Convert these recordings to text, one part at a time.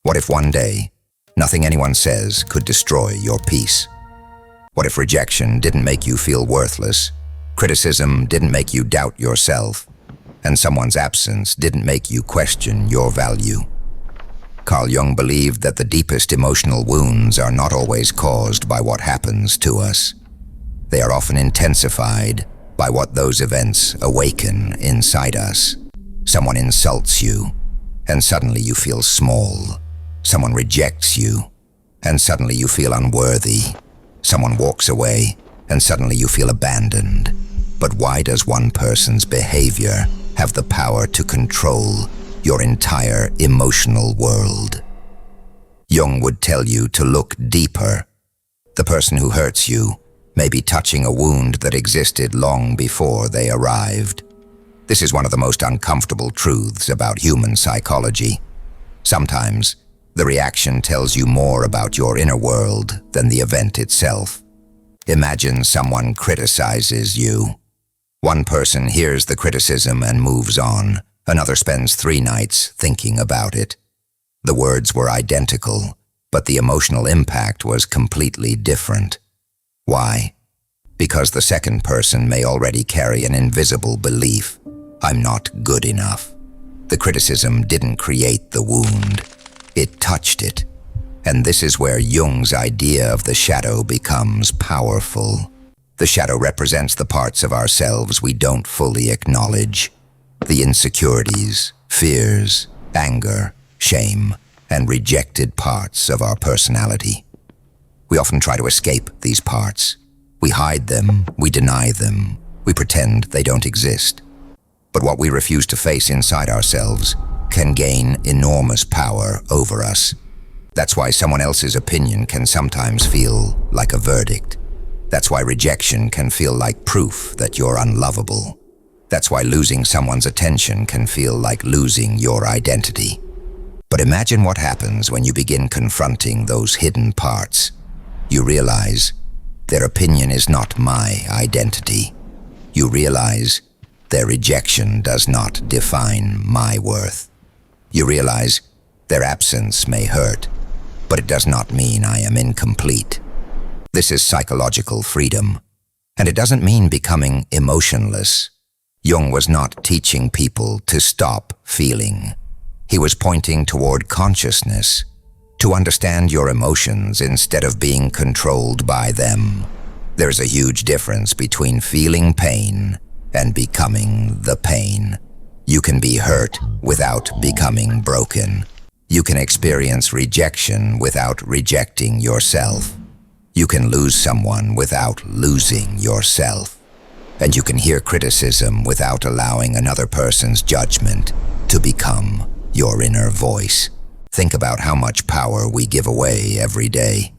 What if one day, nothing anyone says could destroy your peace? What if rejection didn't make you feel worthless, criticism didn't make you doubt yourself, and someone's absence didn't make you question your value? Carl Jung believed that the deepest emotional wounds are not always caused by what happens to us. They are often intensified by what those events awaken inside us. Someone insults you, and suddenly you feel small. Someone rejects you, and suddenly you feel unworthy. Someone walks away, and suddenly you feel abandoned. But why does one person's behavior have the power to control your entire emotional world? Jung would tell you to look deeper. The person who hurts you may be touching a wound that existed long before they arrived. This is one of the most uncomfortable truths about human psychology. Sometimes, the reaction tells you more about your inner world than the event itself. Imagine someone criticizes you. One person hears the criticism and moves on. Another spends 3 nights thinking about it. The words were identical, but the emotional impact was completely different. Why? Because the second person may already carry an invisible belief. I'm not good enough. The criticism didn't create the wound. It touched it. And this is where Jung's idea of the shadow becomes powerful. The shadow represents the parts of ourselves we don't fully acknowledge. The insecurities, fears, anger, shame, and rejected parts of our personality. We often try to escape these parts. We hide them, we deny them, we pretend they don't exist. But what we refuse to face inside ourselves can gain enormous power over us. That's why someone else's opinion can sometimes feel like a verdict. That's why rejection can feel like proof that you're unlovable. That's why losing someone's attention can feel like losing your identity. But imagine what happens when you begin confronting those hidden parts. You realize their opinion is not my identity. You realize their rejection does not define my worth. You realize their absence may hurt, but it does not mean I am incomplete. This is psychological freedom, and it doesn't mean becoming emotionless. Jung was not teaching people to stop feeling. He was pointing toward consciousness, to understand your emotions instead of being controlled by them. There's a huge difference between feeling pain and becoming the pain. You can be hurt without becoming broken. You can experience rejection without rejecting yourself. You can lose someone without losing yourself. And you can hear criticism without allowing another person's judgment to become your inner voice. Think about how much power we give away every day.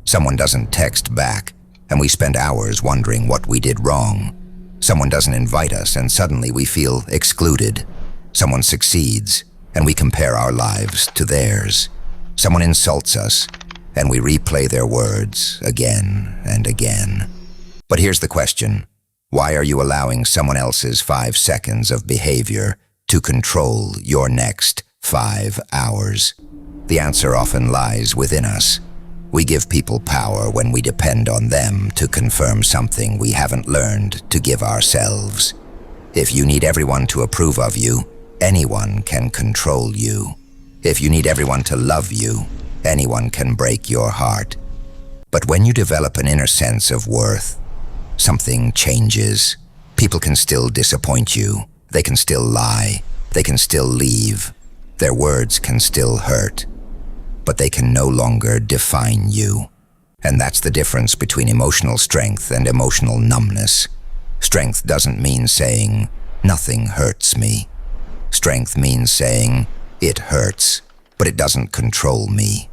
Someone doesn't text back, and we spend hours wondering what we did wrong. Someone doesn't invite us, and suddenly we feel excluded. Someone succeeds, and we compare our lives to theirs. Someone insults us, and we replay their words again and again. But here's the question. Why are you allowing someone else's 5 seconds of behavior to control your next 5 hours? The answer often lies within us. We give people power when we depend on them to confirm something we haven't learned to give ourselves. If you need everyone to approve of you, anyone can control you. If you need everyone to love you, anyone can break your heart. But when you develop an inner sense of worth, something changes. People can still disappoint you. They can still lie. They can still leave. Their words can still hurt. But they can no longer define you. And that's the difference between emotional strength and emotional numbness. Strength doesn't mean saying, "Nothing hurts me." Strength means saying, "It hurts, but it doesn't control me."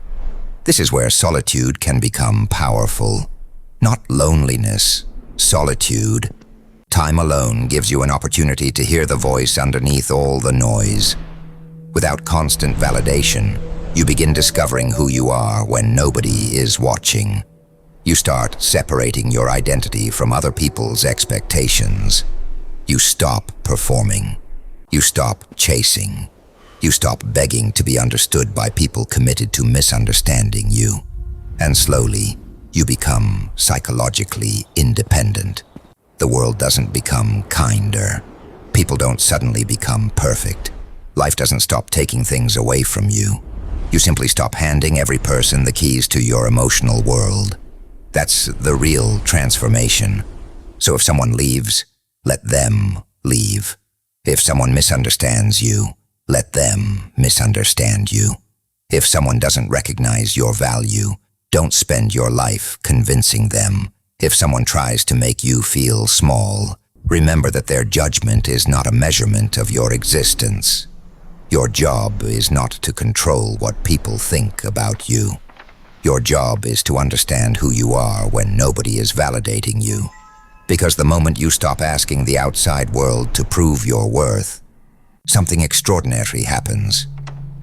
This is where solitude can become powerful. Not loneliness, solitude. Time alone gives you an opportunity to hear the voice underneath all the noise. Without constant validation, you begin discovering who you are when nobody is watching. You start separating your identity from other people's expectations. You stop performing. You stop chasing. You stop begging to be understood by people committed to misunderstanding you. And slowly, you become psychologically independent. The world doesn't become kinder. People don't suddenly become perfect. Life doesn't stop taking things away from you. You simply stop handing every person the keys to your emotional world. That's the real transformation. So if someone leaves, let them leave. If someone misunderstands you, let them misunderstand you. If someone doesn't recognize your value, don't spend your life convincing them. If someone tries to make you feel small, remember that their judgment is not a measurement of your existence. Your job is not to control what people think about you. Your job is to understand who you are when nobody is validating you. Because the moment you stop asking the outside world to prove your worth, something extraordinary happens.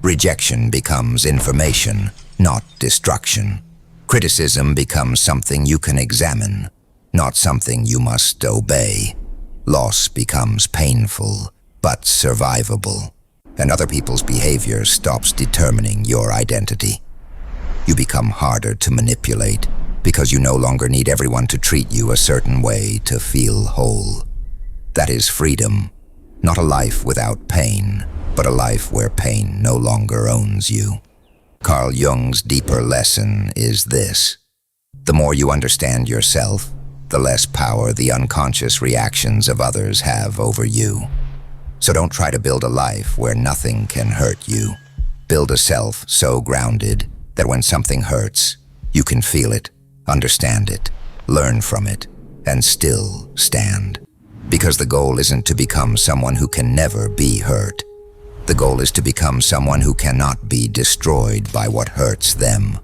Rejection becomes information, not destruction. Criticism becomes something you can examine, not something you must obey. Loss becomes painful, but survivable. And other people's behavior stops determining your identity. You become harder to manipulate because you no longer need everyone to treat you a certain way to feel whole. That is freedom, not a life without pain, but a life where pain no longer owns you. Carl Jung's deeper lesson is this: the more you understand yourself, the less power the unconscious reactions of others have over you. So don't try to build a life where nothing can hurt you. Build a self so grounded that when something hurts, you can feel it, understand it, learn from it, and still stand. Because the goal isn't to become someone who can never be hurt. The goal is to become someone who cannot be destroyed by what hurts them.